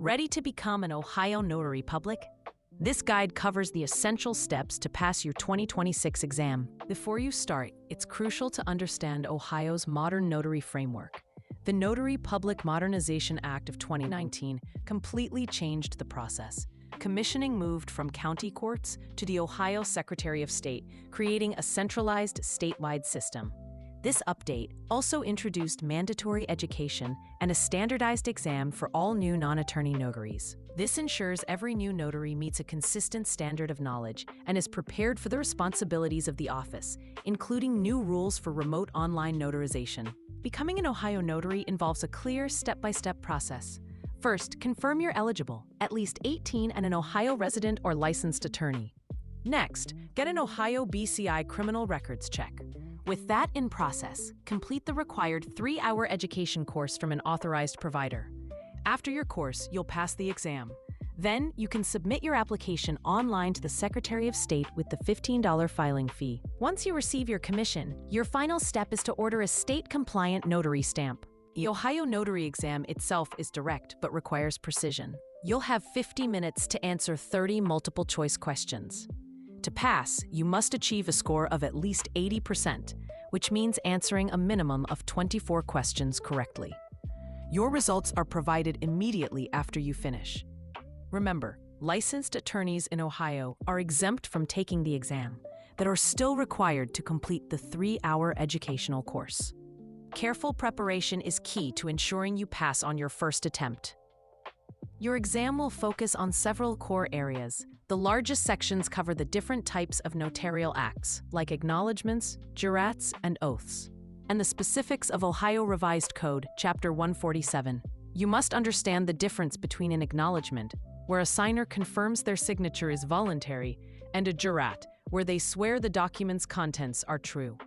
Ready to become an Ohio Notary Public? This guide covers the essential steps to pass your 2026 exam. Before you start, it's crucial to understand Ohio's modern notary framework. The Notary Public Modernization Act of 2019 completely changed the process. Commissioning moved from county courts to the Ohio Secretary of State, creating a centralized statewide system. This update also introduced mandatory education and a standardized exam for all new non-attorney notaries. This ensures every new notary meets a consistent standard of knowledge and is prepared for the responsibilities of the office, including new rules for remote online notarization. Becoming an Ohio notary involves a clear step-by-step process. First, confirm you're eligible, at least 18 and an Ohio resident or licensed attorney. Next, get an Ohio BCI criminal records check. With that in process, complete the required 3-hour education course from an authorized provider. After your course, you'll pass the exam. Then, you can submit your application online to the Secretary of State with the $15 filing fee. Once you receive your commission, your final step is to order a state-compliant notary stamp. The Ohio notary exam itself is direct but requires precision. You'll have 50 minutes to answer 30 multiple-choice questions. To pass, you must achieve a score of at least 80%, which means answering a minimum of 24 questions correctly. Your results are provided immediately after you finish. Remember, licensed attorneys in Ohio are exempt from taking the exam, but are still required to complete the 3-hour educational course. Careful preparation is key to ensuring you pass on your first attempt. Your exam will focus on several core areas. The largest sections cover the different types of notarial acts, like acknowledgments, jurats, and oaths, and the specifics of Ohio Revised Code, Chapter 147. You must understand the difference between an acknowledgment, where a signer confirms their signature is voluntary, and a jurat, where they swear the document's contents are true.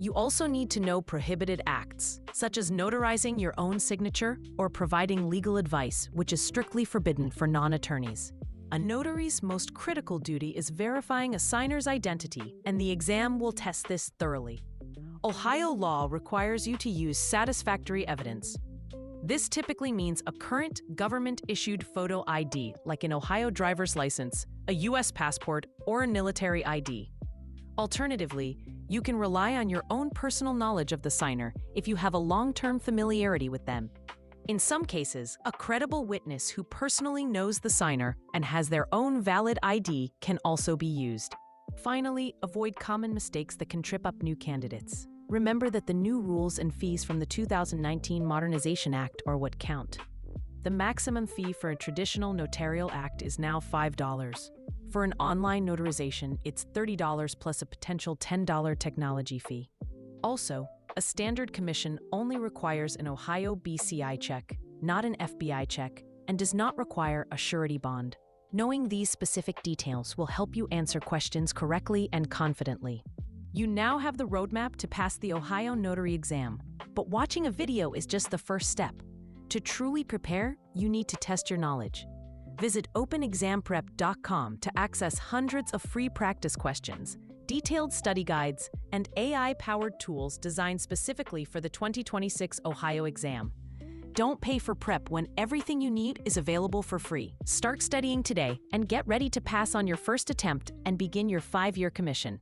You also need to know prohibited acts, such as notarizing your own signature or providing legal advice, which is strictly forbidden for non-attorneys. A notary's most critical duty is verifying a signer's identity, and the exam will test this thoroughly. Ohio law requires you to use satisfactory evidence. This typically means a current government-issued photo ID, like an Ohio driver's license, a U.S. passport, or a military ID. Alternatively, you can rely on your own personal knowledge of the signer if you have a long-term familiarity with them. In some cases, a credible witness who personally knows the signer and has their own valid ID can also be used. Finally, avoid common mistakes that can trip up new candidates. Remember that the new rules and fees from the 2019 Modernization Act are what count. The maximum fee for a traditional notarial act is now $5. For an online notarization, it's $30 plus a potential $10 technology fee. Also, a standard commission only requires an Ohio BCI check, not an FBI check, and does not require a surety bond. Knowing these specific details will help you answer questions correctly and confidently. You now have the roadmap to pass the Ohio notary exam, but watching a video is just the first step. To truly prepare, you need to test your knowledge. Visit openexamprep.com to access hundreds of free practice questions, detailed study guides, and AI-powered tools designed specifically for the 2026 Ohio exam. Don't pay for prep when everything you need is available for free. Start studying today and get ready to pass on your first attempt and begin your 5-year commission.